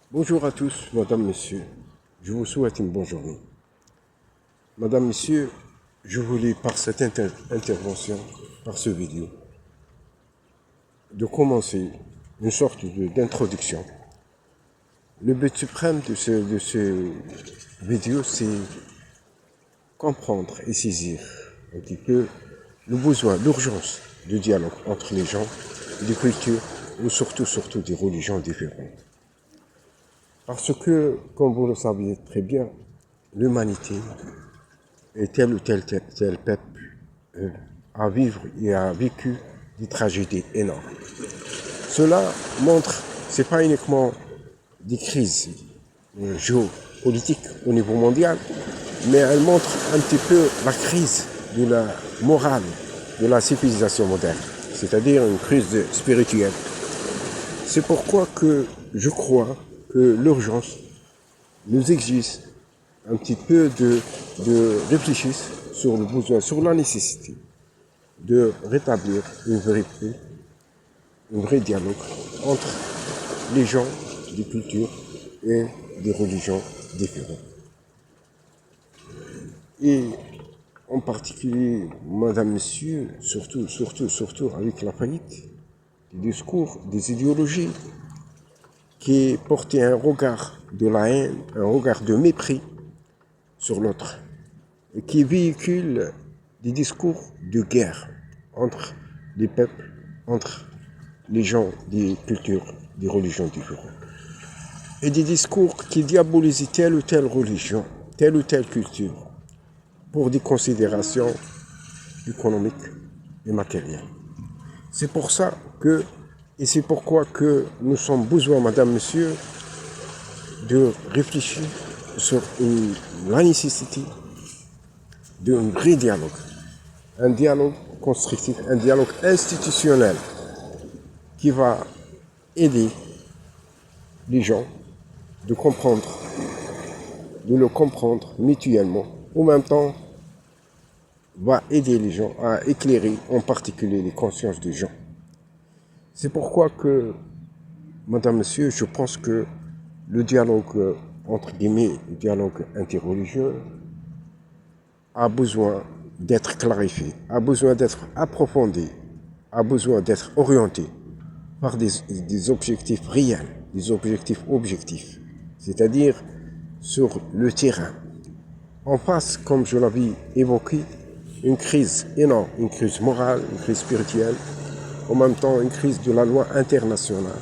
Bonjour à tous, Madame, Monsieur. Je vous souhaite une bonne journée. Madame, Monsieur, je voulais par cette intervention, par ce vidéo, de commencer une sorte d'introduction. Le but suprême de ce vidéo, c'est comprendre et saisir un petit peu le besoin, l'urgence de dialogue entre les gens, des cultures, ou surtout des religions différentes. Parce que, comme vous le savez très bien, l'humanité et tel ou tel peuple a vécu des tragédies énormes. Cela montre, c'est pas uniquement des crises géopolitiques au niveau mondial, mais elle montre un petit peu la crise de la morale de la civilisation moderne, c'est-à-dire une crise spirituelle. C'est pourquoi que je crois que l'urgence nous exige un petit peu de réfléchir sur le besoin, sur la nécessité de rétablir une vraie paix, un vrai dialogue entre les gens des cultures et des religions différentes. Et en particulier, Madame, Monsieur, surtout avec la faillite des discours, des idéologies qui portaient un regard de la haine, un regard de mépris sur l'autre, et qui véhiculent des discours de guerre entre les peuples, entre les gens des cultures, des religions différentes. Et des discours qui diabolisent telle ou telle religion, telle ou telle culture, pour des considérations économiques et matérielles. C'est pour ça que, et c'est pourquoi que nous sommes besoin, Madame, Monsieur, de réfléchir sur la nécessité d'un vrai dialogue. Un dialogue constructif, un dialogue institutionnel qui va aider les gens de le comprendre mutuellement, en même temps va aider les gens à éclairer en particulier les consciences des gens. C'est pourquoi que, Madame, Monsieur, je pense que le dialogue, entre guillemets, le dialogue interreligieux, a besoin d'être clarifié, a besoin d'être approfondi, a besoin d'être orienté par des objectifs réels, des objectifs objectifs, c'est-à-dire sur le terrain. En face, comme je l'avais évoqué, une crise énorme, une crise morale, une crise spirituelle, en même temps une crise de la loi internationale,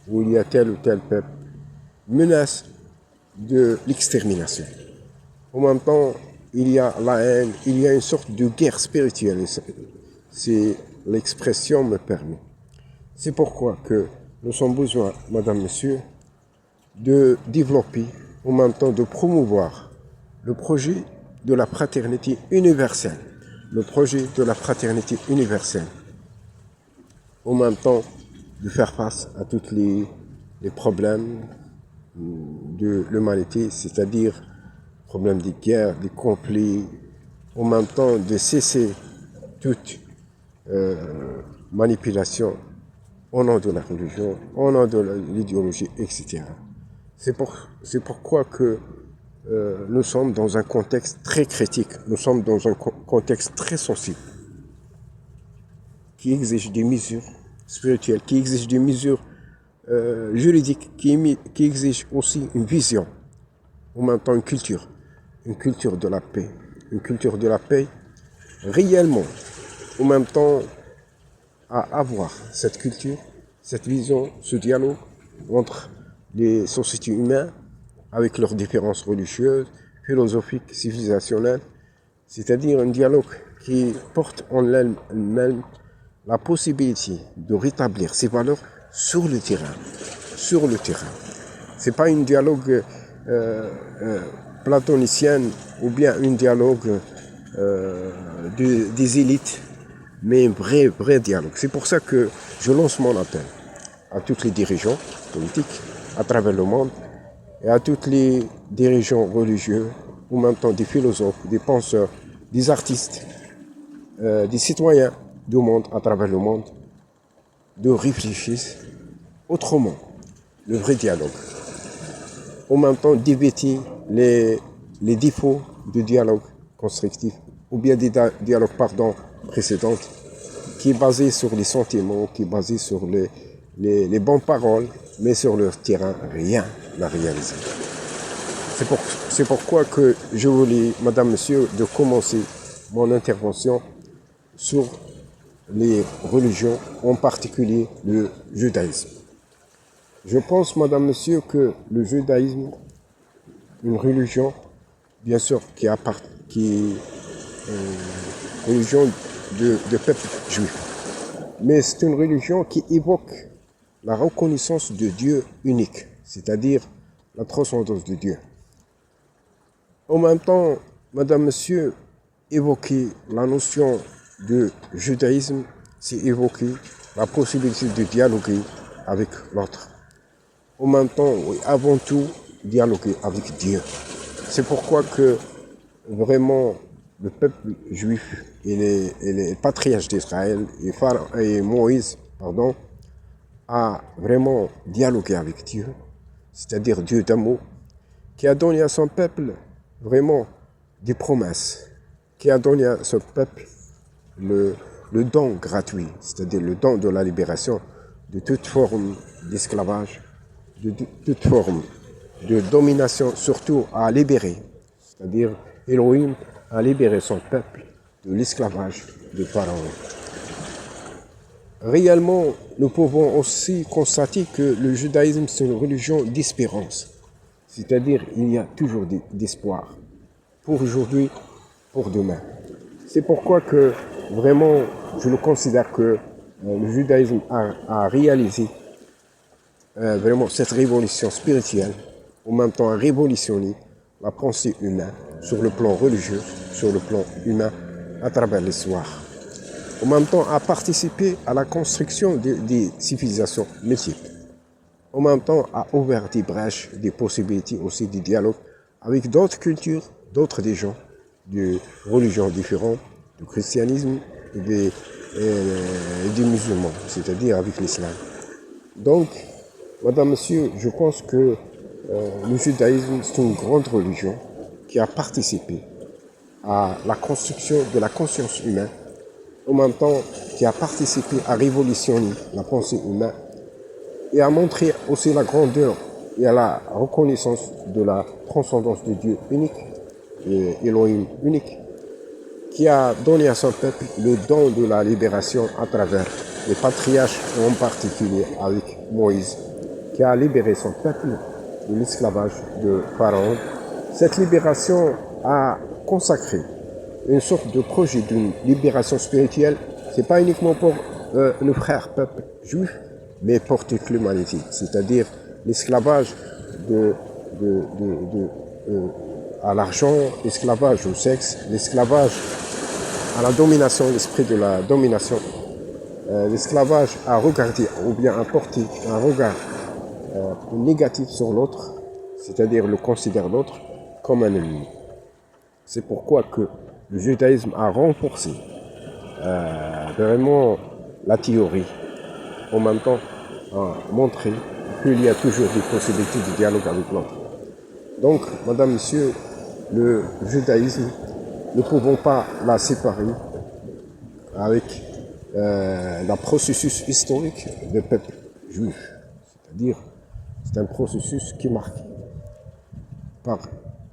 où il y a tel ou tel peuple, menace de l'extermination. En même temps, il y a la haine, il y a une sorte de guerre spirituelle, si l'expression me permet. C'est pourquoi que nous sommes besoin, Madame, Monsieur, de développer, en même temps de promouvoir le projet de la fraternité universelle. Le projet de la fraternité universelle. En même temps de faire face à tous les problèmes de l'humanité, c'est-à-dire problèmes des guerres, des conflits, en même temps de cesser toute manipulation au nom de la religion, au nom de l'idéologie, etc. C'est pourquoi que nous sommes dans un contexte très critique, nous sommes dans un contexte très sensible, qui exige des mesures spirituelles, qui exige des mesures juridiques, qui exige aussi une vision, en même temps une culture de la paix, une culture de la paix réellement, en même temps à avoir cette culture, cette vision, ce dialogue entre les sociétés humaines avec leurs différences religieuses, philosophiques, civilisationnelles, c'est-à-dire un dialogue qui porte en elle-même la possibilité de rétablir ces valeurs sur le terrain. Sur le terrain. C'est pas un dialogue platonicien ou bien un dialogue des élites, mais un vrai dialogue. C'est pour ça que je lance mon appel à tous les dirigeants politiques à travers le monde et à tous les dirigeants religieux, en même temps des philosophes, des penseurs, des artistes, des citoyens du monde, à travers le monde, de réfléchir autrement, le vrai dialogue. en même temps d'éviter les défauts de dialogue constructif, ou bien des dialogues précédents, qui est basé sur les sentiments, qui est basé sur les bonnes paroles, mais sur leur terrain, rien n'a réalisé. C'est pourquoi que je voulais, madame, monsieur, de commencer mon intervention sur les religions, en particulier le judaïsme. Je pense, madame, monsieur, que le judaïsme, une religion, bien sûr, qui est religion de peuple juif, mais c'est une religion qui évoque la reconnaissance de Dieu unique, c'est-à-dire la transcendance de Dieu. En même temps, madame, monsieur, évoquer la notion de judaïsme, c'est évoquer la possibilité de dialoguer avec l'autre. En même temps, oui, avant tout, dialoguer avec Dieu. C'est pourquoi que vraiment le peuple juif et les patriarches d'Israël et Moïse, a vraiment dialogué avec Dieu, c'est-à-dire Dieu d'amour, qui a donné à son peuple vraiment des promesses, qui a donné à ce peuple le don gratuit, c'est-à-dire le don de la libération de toute forme d'esclavage, de toute forme de domination, surtout à libérer, c'est-à-dire Elohim a libéré son peuple de l'esclavage de Pharaon. Réellement, nous pouvons aussi constater que le judaïsme, c'est une religion d'espérance. C'est-à-dire, il y a toujours d'espoir. Pour aujourd'hui, pour demain. C'est pourquoi que, vraiment, je le considère que le judaïsme a réalisé vraiment cette révolution spirituelle, en même temps a révolutionné la pensée humaine sur le plan religieux, sur le plan humain, à travers l'histoire. En même temps, a participé à la construction des civilisations multiples. En même temps, a ouvert des brèches, des possibilités aussi de dialogue avec d'autres cultures, d'autres des gens, de religions différentes, du christianisme et des musulmans, c'est-à-dire avec l'islam. Donc, madame, monsieur, je pense que le judaïsme, c'est une grande religion qui a participé à la construction de la conscience humaine, en même temps qui a participé à révolutionner la pensée humaine et à montrer aussi la grandeur et à la reconnaissance de la transcendance de Dieu unique, et Elohim unique, qui a donné à son peuple le don de la libération à travers les patriarches, en particulier avec Moïse, qui a libéré son peuple de l'esclavage de Pharaon. Cette libération a consacré une sorte de projet d'une libération spirituelle. Ce n'est pas uniquement pour le frère peuple juif, mais pour toute l'humanité. C'est-à-dire l'esclavage à l'argent, l'esclavage au sexe, l'esclavage à la domination, l'esprit de la domination, l'esclavage à regarder ou bien à porter un regard négatif sur l'autre, c'est-à-dire le considère l'autre comme un ennemi. C'est pourquoi que le judaïsme a renforcé vraiment la théorie, en même temps a montré qu'il y a toujours des possibilités de dialogue avec l'autre. Donc, madame, monsieur, le judaïsme, nous ne pouvons pas la séparer avec le processus historique du peuple juif. C'est-à-dire, c'est un processus qui est marqué par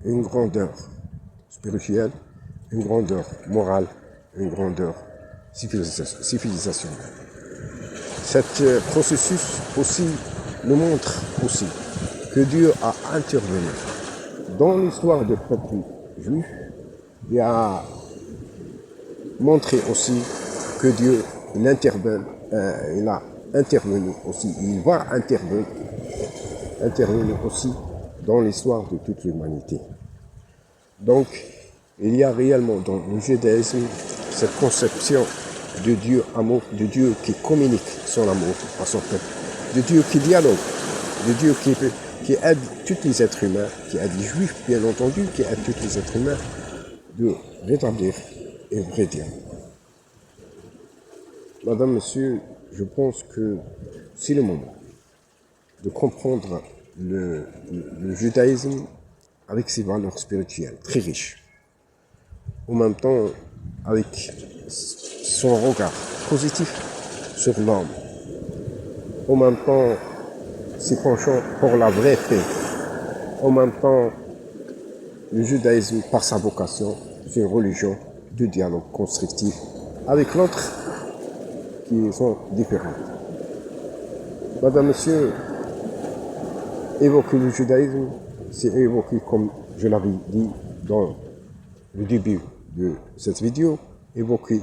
une grandeur spirituelle, une grandeur morale, une grandeur civilisationnelle. Cet processus aussi nous montre aussi que Dieu a intervenu dans l'histoire du peuple juif et a montré aussi que Dieu il a intervenu aussi, il va intervenir aussi dans l'histoire de toute l'humanité. Donc, il y a réellement dans le judaïsme cette conception de Dieu amour, de Dieu qui communique son amour à son peuple, de Dieu qui dialogue, de Dieu qui aide tous les êtres humains, qui aide les juifs bien entendu, qui aide tous les êtres humains de rétablir un vrai dialogue. Madame, monsieur, je pense que c'est le moment de comprendre le judaïsme avec ses valeurs spirituelles très riches. En même temps, avec son regard positif sur l'homme. En même temps, ses penchants pour la vraie paix. En même temps, le judaïsme, par sa vocation, c'est une religion de dialogue constructif avec l'autre qui sont différentes. Madame, monsieur, évoquer le judaïsme, c'est évoquer, comme je l'avais dit dans le début de cette vidéo, évoquer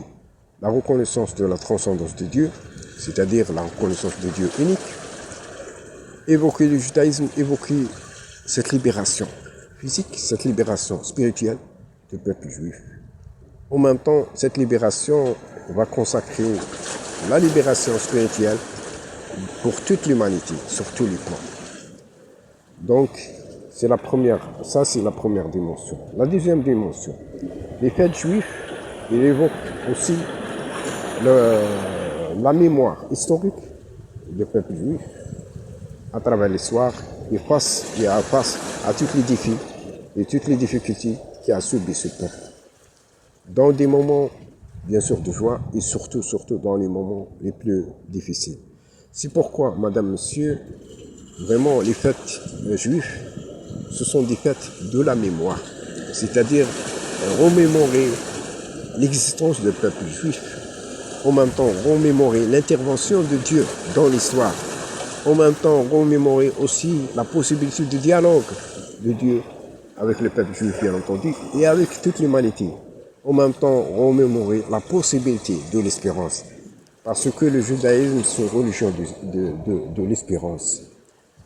la reconnaissance de la transcendance de Dieu, c'est-à-dire la reconnaissance de Dieu unique, évoquer le judaïsme, évoquer cette libération physique, cette libération spirituelle du peuple juif. En même temps, cette libération va consacrer la libération spirituelle pour toute l'humanité, sur tous les plans. Donc, c'est la première dimension. La deuxième dimension, les fêtes juives, il évoque aussi la mémoire historique du peuple juif à travers l'histoire et face à tous les défis et toutes les difficultés qu'a subi ce peuple. Dans des moments, bien sûr, de joie et surtout dans les moments les plus difficiles. C'est pourquoi, madame, monsieur, vraiment, les fêtes juives, ce sont des fêtes de la mémoire. C'est-à-dire remémorer l'existence du peuple juif. En même temps, remémorer l'intervention de Dieu dans l'histoire. En même temps, remémorer aussi la possibilité de dialogue de Dieu avec le peuple juif, bien entendu, et avec toute l'humanité. En même temps, remémorer la possibilité de l'espérance. Parce que le judaïsme, c'est une religion de l'espérance.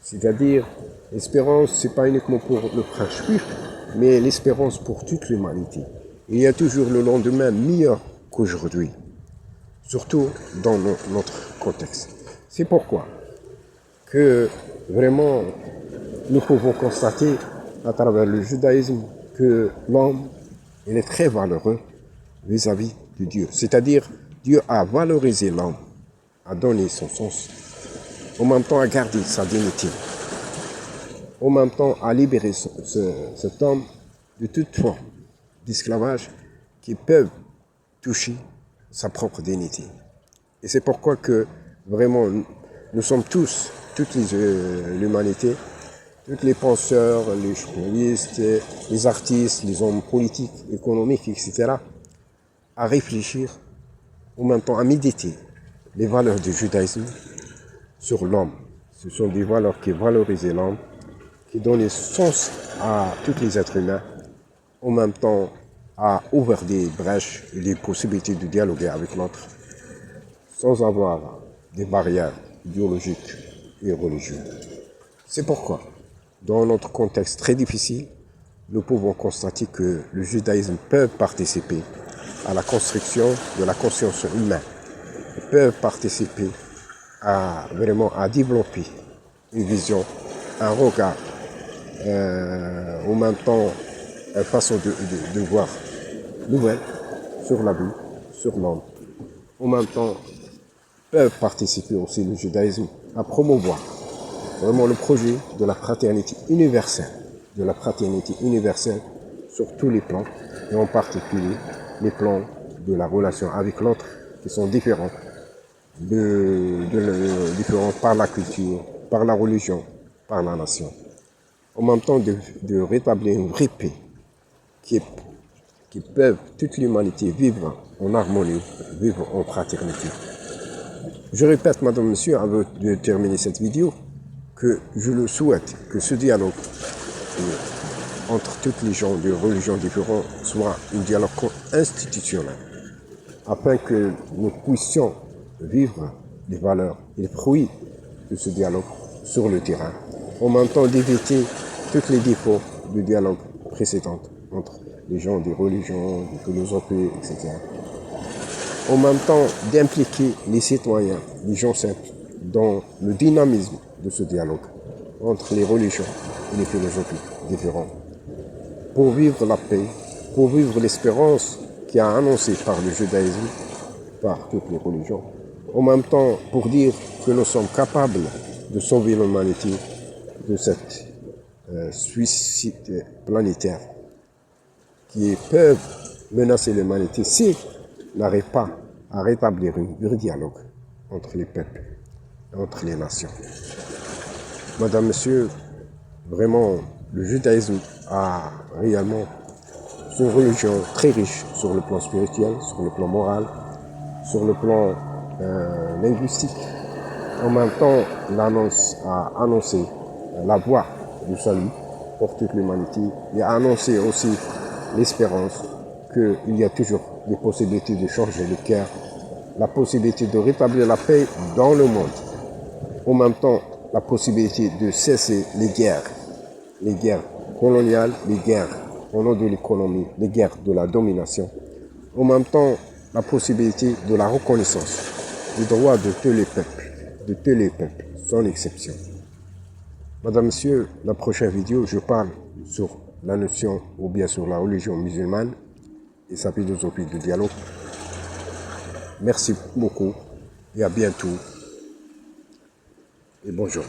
C'est-à-dire, l'espérance, ce n'est pas uniquement pour le frère juif, mais l'espérance pour toute l'humanité. Il y a toujours le lendemain meilleur qu'aujourd'hui, surtout dans notre contexte. C'est pourquoi que vraiment nous pouvons constater à travers le judaïsme que l'homme il est très valeureux vis-à-vis de Dieu. C'est-à-dire, Dieu a valorisé l'homme, a donné son sens, en même temps a gardé sa dignité, en même temps a libéré cet homme de toute forme d'esclavage qui peuvent toucher sa propre dignité. Et c'est pourquoi que vraiment nous sommes tous, toute l'humanité, tous les penseurs, les journalistes, les artistes, les hommes politiques, économiques, etc., à réfléchir, en même temps à méditer les valeurs du judaïsme sur l'homme. Ce sont des valeurs qui valorisent l'homme, qui donnent sens à tous les êtres humains, en même temps à ouvrir des brèches et des possibilités de dialoguer avec l'autre, sans avoir des barrières idéologiques et religieuses. C'est pourquoi, dans notre contexte très difficile, nous pouvons constater que le judaïsme peut participer à la construction de la conscience humaine, peut participer à développer une vision, un regard, en même temps une façon de voir nouvelle sur la vie, sur l'homme. En même temps, peuvent participer aussi le judaïsme à promouvoir vraiment le projet de la fraternité universelle, sur tous les plans, et en particulier les plans de la relation avec l'autre qui sont différents, différents par la culture, par la religion, par la nation. En même temps de rétablir une vraie paix qui peuvent toute l'humanité vivre en harmonie, vivre en fraternité. Je répète, madame, monsieur, avant de terminer cette vidéo, que je le souhaite que ce dialogue entre toutes les gens de religions différentes soit un dialogue institutionnel, afin que nous puissions vivre les valeurs et les fruits de ce dialogue sur le terrain, en même temps d'éviter tous les défauts du dialogue précédent entre les gens des religions, des philosophies, etc. En même temps d'impliquer les citoyens, les gens simples, dans le dynamisme de ce dialogue entre les religions et les philosophies différentes, pour vivre la paix, pour vivre l'espérance qui est annoncée par le judaïsme, par toutes les religions. En même temps, pour dire que nous sommes capables de sauver l'humanité de cette suicide planétaire qui peuvent menacer l'humanité s'ils n'arrivent pas à rétablir un vrai dialogue entre les peuples, entre les nations. Madame, Monsieur, vraiment, le judaïsme a réellement une religion très riche sur le plan spirituel, sur le plan moral, sur le plan linguistique. En même temps, l'annonce a annoncé la voie du salut pour toute l'humanité et a annoncé aussi l'espérance qu'il y a toujours des possibilités de changer le cœur, la possibilité de rétablir la paix dans le monde. En même temps, la possibilité de cesser les guerres coloniales, les guerres au nom de l'économie, les guerres de la domination. En même temps, la possibilité de la reconnaissance des droits de tous les peuples, sans exception. Madame, Monsieur, la prochaine vidéo, je parle sur la notion ou bien sur la religion musulmane et sa philosophie de dialogue. Merci beaucoup et à bientôt et bonjour.